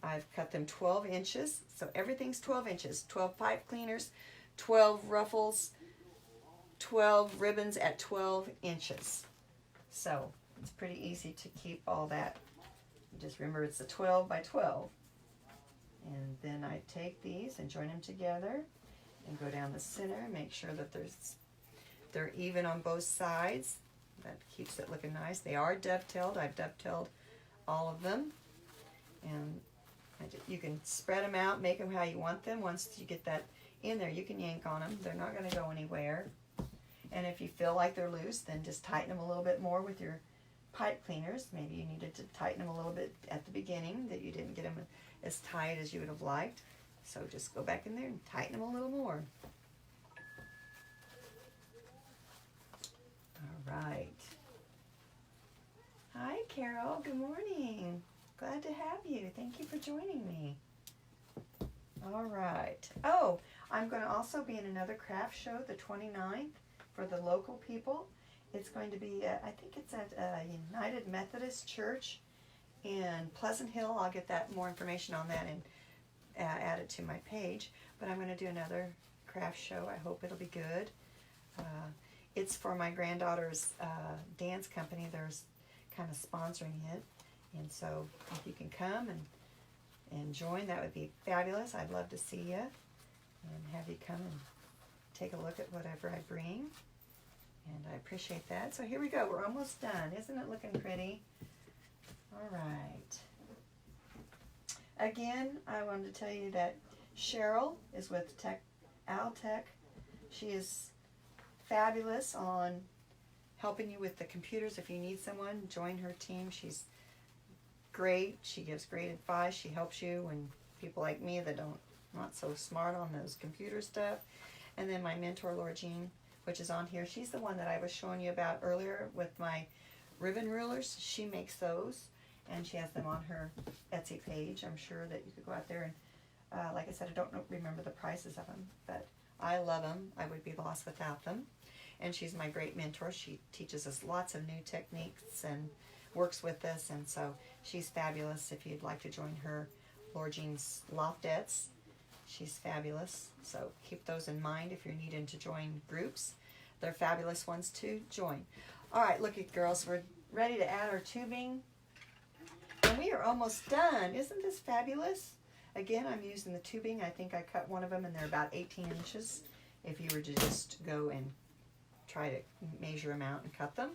I've cut them 12 inches, so everything's 12 inches. 12 pipe cleaners, 12 ruffles, 12 ribbons at 12 inches. So it's pretty easy to keep all that. Just remember it's a 12 by 12. And then I take these and join them together and go down the center, make sure that they're even on both sides. That keeps it looking nice. They are dovetailed. I've dovetailed all of them. And you can spread them out, make them how you want them. Once you get that in there, you can yank on them. They're not going to go anywhere. And if you feel like they're loose, then just tighten them a little bit more with your pipe cleaners. Maybe you needed to tighten them a little bit at the beginning, that you didn't get them as tight as you would have liked. So just go back in there and tighten them a little more. All right. Hi, Carol. Good morning. Glad to have you. Thank you for joining me. All right. Oh, I'm going to also be in another craft show the 29th for the local people. It's going to be, I think it's at United Methodist Church in Pleasant Hill. I'll get that more information on that and add it to my page. But I'm going to do another craft show. I hope it'll be good. It's for my granddaughter's dance company. They're kind of sponsoring it. And so if you can come and join, that would be fabulous. I'd love to see you and have you come and take a look at whatever I bring. And I appreciate that. So here we go. We're almost done. Isn't it looking pretty? All right. Again, I wanted to tell you that Cheryl is with Tech. She is fabulous on helping you with the computers. If you need someone, join her team. She's great. She gives great advice. She helps you when people like me that not so smart on those computer stuff. And then my mentor, Laura Jean, which is on here. She's the one that I was showing you about earlier with my ribbon rulers. She makes those, and she has them on her Etsy page. I'm sure that you could go out there and, like I said, I don't remember the prices of them, but I love them. I would be lost without them. And she's my great mentor. She teaches us lots of new techniques and works with us, and so she's fabulous. If you'd like to join her, Laura Jean's Loftettes, she's fabulous. So keep those in mind if you're needing to join groups. They're fabulous ones to join. All right, look at girls, we're ready to add our tubing. And we are almost done. Isn't this fabulous? Again, I'm using the tubing. I think I cut one of them and they're about 18 inches. If you were to just go and try to measure them out and cut them.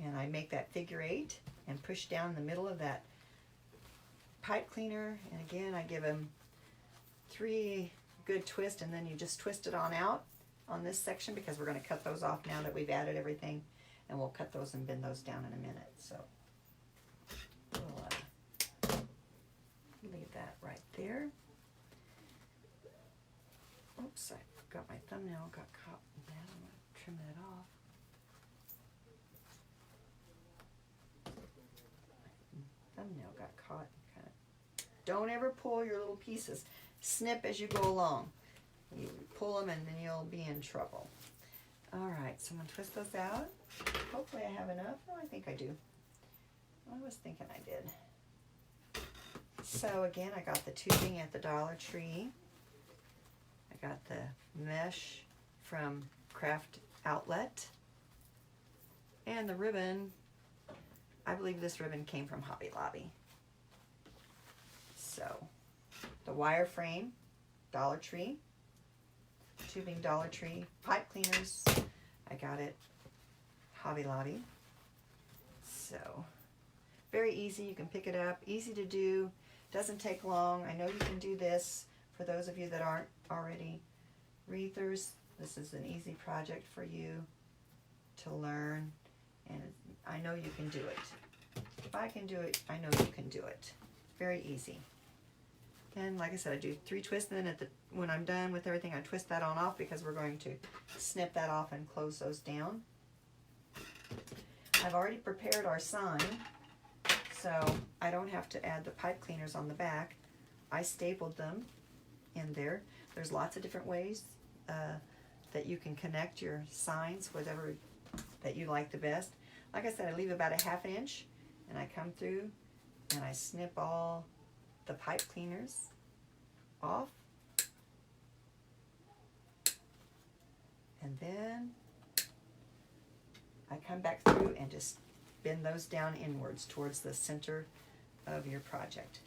And I make that figure 8 and push down the middle of that pipe cleaner, and again I give them 3 good twists, and then you just twist it on out on this section because we're going to cut those off now that we've added everything, and we'll cut those and bend those down in a minute. So we'll leave that right there. Oops, I got my thumbnail got caught in that. I'm going to trim that off. Thumbnail got caught. Kind of. Don't ever pull your little pieces. Snip as you go along. You pull them and then you'll be in trouble. All right, so I'm going to twist those out. Hopefully I have enough. Oh, I think I do. I was thinking I did. So again, I got the tubing at the Dollar Tree. I got the mesh from Craft Outlet. And the ribbon, I believe this ribbon came from Hobby Lobby. So, the wire frame, Dollar Tree. Tubing, Dollar Tree. Pipe cleaners, I got it Hobby Lobby. So, very easy. You can pick it up. Easy to do. Doesn't take long. I know you can do this. For those of you that aren't already wreathers, this is an easy project for you to learn. And I know you can do it. If I can do it, I know you can do it. Very easy. And like I said, I do 3 twists, and then when I'm done with everything, I twist that on off because we're going to snip that off and close those down. I've already prepared our sign, so I don't have to add the pipe cleaners on the back. I stapled them in there. There's lots of different ways that you can connect your signs, whatever that you like the best. Like I said, I leave about a 1/2 inch, and I come through and I snip all the pipe cleaners off. And then I come back through and just bend those down inwards towards the center of your project.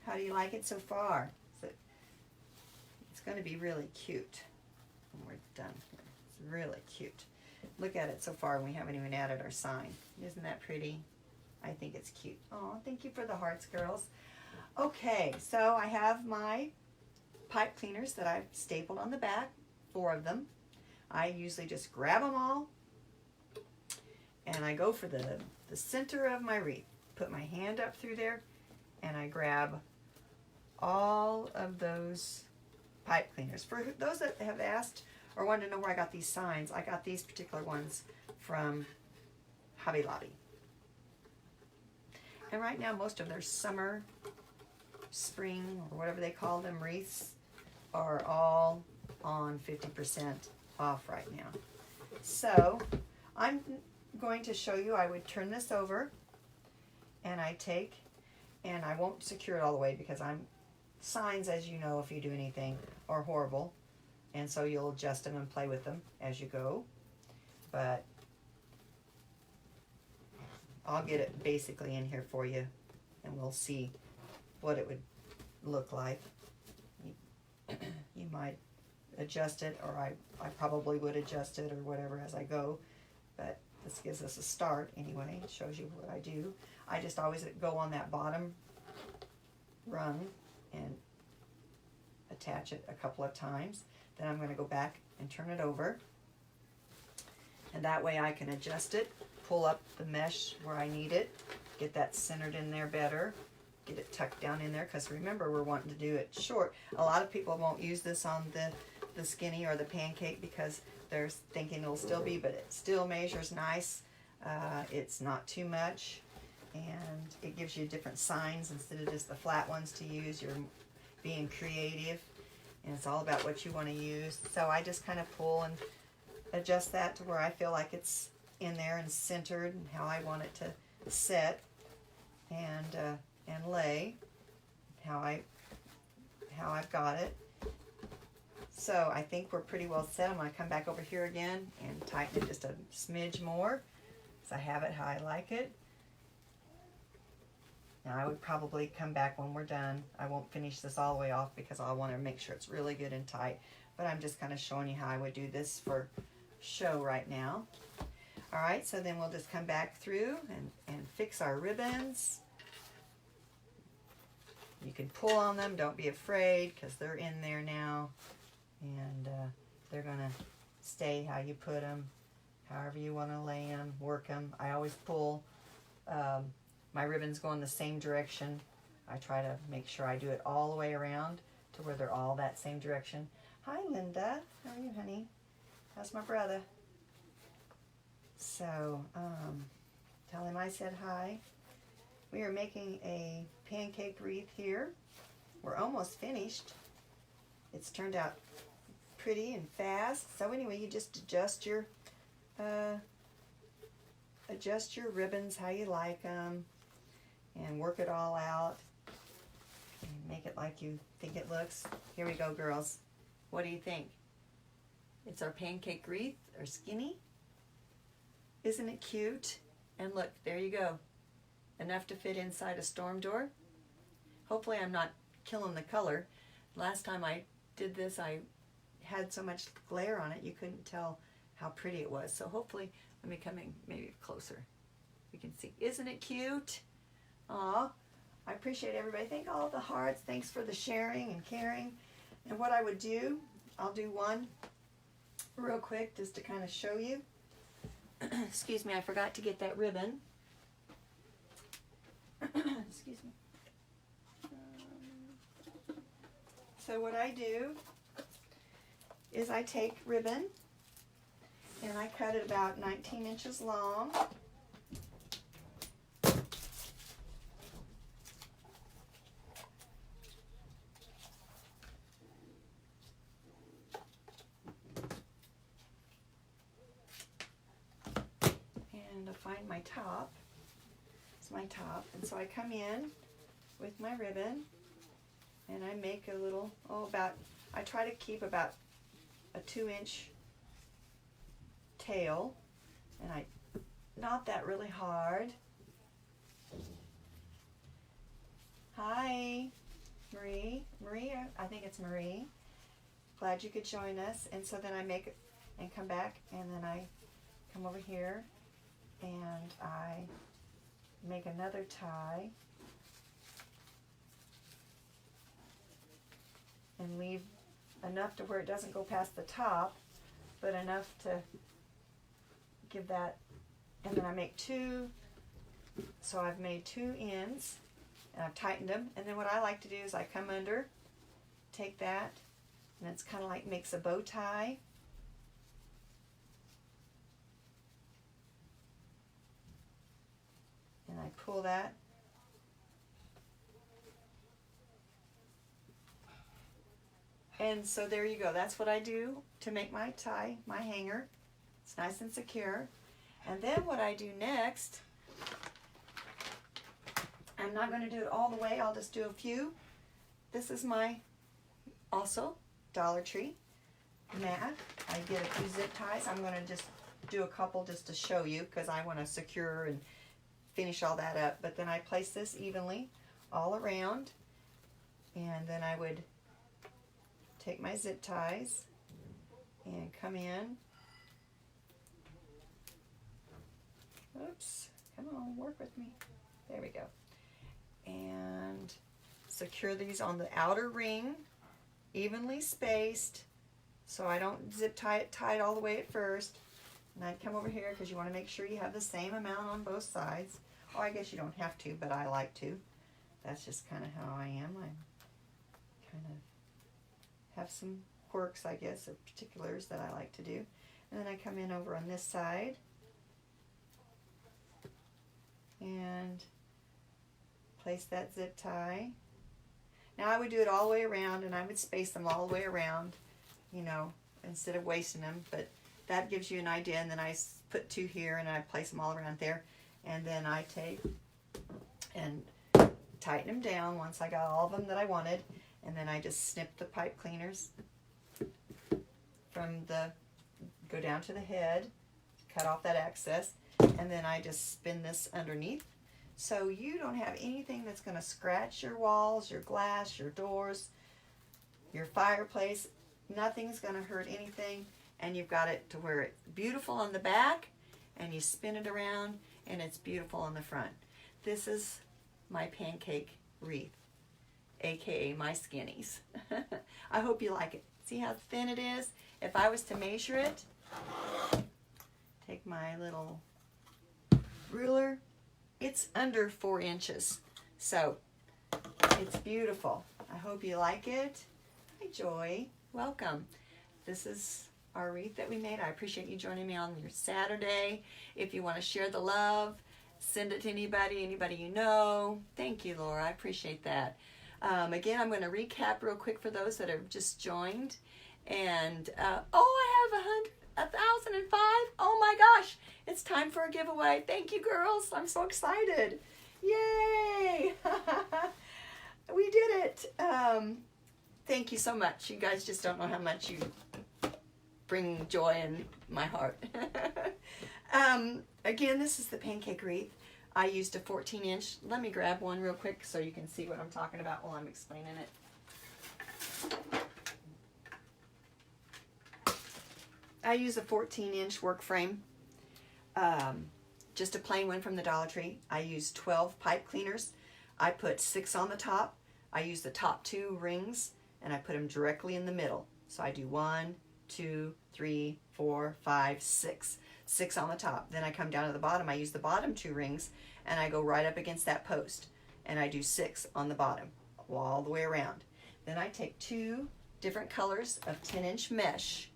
How do you like it so far? It's going to be really cute when we're done here. It's really cute. Look at it so far, and we haven't even added our sign. Isn't that pretty? I think it's cute. Oh, thank you for the hearts, girls. Okay, so I have my pipe cleaners that I've stapled on the back, 4 of them. I usually just grab them all, and I go for the center of my wreath. Put my hand up through there, and I grab all of those pipe cleaners. For those that have asked or want to know where I got these signs, I got these particular ones from Hobby Lobby. And right now, most of their summer, spring, or whatever they call them, wreaths, are all on 50% off right now. So, I'm going to show you, I would turn this over, and I take, and I won't secure it all the way because signs, as you know, if you do anything, are horrible. And so you'll adjust them and play with them as you go. But I'll get it basically in here for you, and we'll see what it would look like. You might adjust it, or I probably would adjust it or whatever as I go. But this gives us a start anyway. It shows you what I do. I just always go on that bottom rung and attach it a couple of times. Then I'm going to go back and turn it over. And that way I can adjust it, pull up the mesh where I need it, get that centered in there better, get it tucked down in there, because remember, we're wanting to do it short. A lot of people won't use this on the skinny or the pancake because they're thinking it'll still be, but it still measures nice. It's not too much, and it gives you different signs instead of just the flat ones to use. You're being creative, and it's all about what you want to use. So I just kind of pull and adjust that to where I feel like it's in there and centered and how I want it to sit and lay, how I've got it. So I think we're pretty well set. I'm going to come back over here again and tighten it just a smidge more, so I have it how I like it. Now I would probably come back when we're done. I won't finish this all the way off because I want to make sure it's really good and tight. But I'm just kind of showing you how I would do this for show right now. All right, so then we'll just come back through and fix our ribbons. You can pull on them, don't be afraid, because they're in there now. And they're gonna stay how you put them, however you wanna lay them, work them. I always pull, my ribbons go in the same direction. I try to make sure I do it all the way around to where they're all that same direction. Hi, Linda. How are you, honey? How's my brother? So, tell him I said hi. We are making a pancake wreath here. We're almost finished. It's turned out pretty and fast. So anyway, you just adjust your ribbons how you like them and work it all out and make it like you think it looks. Here we go, girls. What do you think? It's our pancake wreath, or skinny. Isn't it cute? And look, there you go. Enough to fit inside a storm door. Hopefully I'm not killing the color. Last time I did this, I had so much glare on it, you couldn't tell how pretty it was. So hopefully, let me come in maybe closer. You can see. Isn't it cute? Aw, I appreciate everybody. Thank all the hearts. Thanks for the sharing and caring. And what I would do, I'll do one real quick just to kind of show you. Excuse me, I forgot to get that ribbon. Excuse me. So what I do is I take ribbon and I cut it about 19 inches long. And to find my top. It's my top. And so I come in with my ribbon and I make a little, I try to keep about a 2-inch tail, and I knot that really hard. Hi, Marie, I think it's Marie. Glad you could join us. And so then I make it and come back, and then I come over here and I make another tie and leave enough to where it doesn't go past the top, but enough to give that, and then I make 2, so I've made 2 ends, and I've tightened them, and then what I like to do is I come under, take that, and it's kind of like makes a bow tie, and I pull that, and so there you go. That's what I do to make my tie, my hanger. It's nice and secure. And then what I do next, I'm not going to do it all the way. I'll just do a few. This is my, also, Dollar Tree mat. I get a few zip ties. I'm going to just do a couple just to show you because I want to secure and finish all that up. But then I place this evenly all around. And then I would take my zip ties and come in. Oops, come on, work with me. There we go. And secure these on the outer ring, evenly spaced, so I don't zip tie it tight all the way at first. And I'd come over here because you want to make sure you have the same amount on both sides. Or I guess you don't have to, but I like to. That's just kind of how I am. I kind of have some quirks, I guess, or particulars that I like to do. And then I come in over on this side and place that zip tie. Now I would do it all the way around, and I would space them all the way around, you know, instead of wasting them, but that gives you an idea. And then I put 2 here and I place them all around there, and then I take and tighten them down once I got all of them that I wanted, and then I just snip the pipe cleaners from the, go down to the head, cut off that excess, and then I just spin this underneath. So you don't have anything that's going to scratch your walls, your glass, your doors, your fireplace. Nothing's going to hurt anything. And you've got it to where it's beautiful on the back and you spin it around, and it's beautiful on the front. This is my pancake wreath, aka my skinnies. I hope you like it. See how thin it is? If I was to measure it, take my little ruler, it's under 4 inches. So it's beautiful. I hope you like it. Hi Joy, welcome. This is our wreath that we made. I appreciate you joining me on your Saturday. If you want to share the love, send it to anybody you know. Thank you, Laura. I appreciate that. Again, I'm going to recap real quick for those that have just joined. And I have 1,005. Oh my gosh, it's time for a giveaway. Thank you, girls. I'm so excited. Yay! We did it. Thank you so much. You guys just don't know how much you bring joy in my heart. Again, this is the pancake wreath. I used a 14-inch. Let me grab one real quick so you can see what I'm talking about while I'm explaining it. I use a 14-inch work frame, just a plain one from the Dollar Tree. I use 12 pipe cleaners. I put 6 on the top. I use the top 2 rings, and I put them directly in the middle. So I do 1, 2, 3, 4, 5, 6. 6 on the top. Then I come down to the bottom. I use the bottom 2 rings, and I go right up against that post, and I do 6 on the bottom all the way around. Then I take 2 different colors of 10-inch mesh.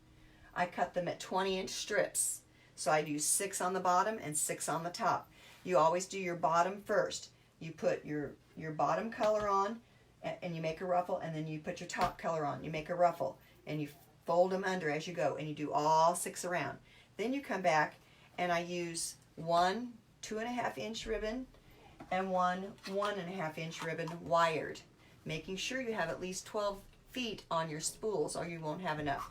I cut them at 20-inch strips. So I do 6 on the bottom and 6 on the top. You always do your bottom first. You put your bottom color on, and you make a ruffle, and then you put your top color on. You make a ruffle, and you fold them under as you go, and you do all 6 around. Then you come back, and I use 1 2.5-inch ribbon and 1 1.5-inch ribbon wired, making sure you have at least 12 feet on your spools, or you won't have enough.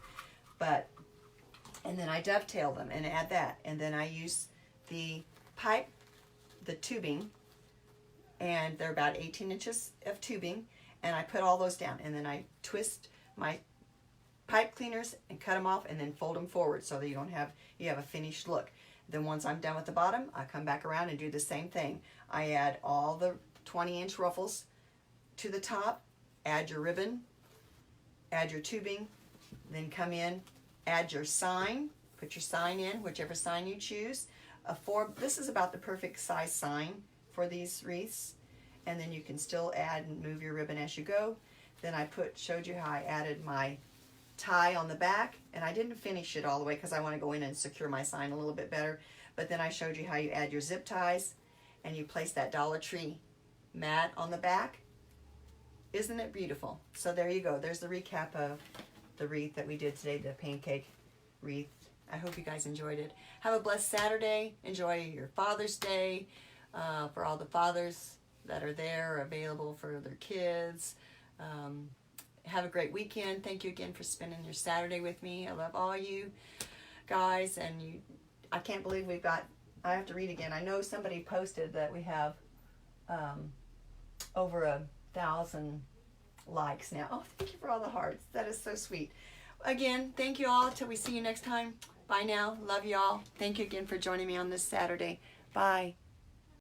And then I dovetail them and add that, and then I use the pipe, the tubing, and they're about 18 inches of tubing, and I put all those down, and then I twist my pipe cleaners and cut them off, and then fold them forward so that you have a finished look. Then once I'm done with the bottom, I come back around and do the same thing. I add all the 20-inch ruffles to the top, add your ribbon, add your tubing, then come in, add your sign, put your sign in, whichever sign you choose. This is about the perfect size sign for these wreaths, and then you can still add and move your ribbon as you go. Then I showed you how I added my tie on the back, and I didn't finish it all the way because I want to go in and secure my sign a little bit better. But then I showed you how you add your zip ties, and you place that Dollar Tree mat on the back. Isn't it beautiful? So there you go. There's the recap of the wreath that we did today, the pancake wreath. I hope you guys enjoyed it. Have a blessed Saturday. Enjoy your Father's Day. For all the fathers that are there, available for their kids. Have a great weekend. Thank you again for spending your Saturday with me. I love all you guys, and I can't believe I have to read again. I know somebody posted that we have over 1,000 likes now. Oh, thank you for all the hearts. That is so sweet. Again, thank you all. Until we see you next time. Bye now. Love you all. Thank you again for joining me on this Saturday. Bye.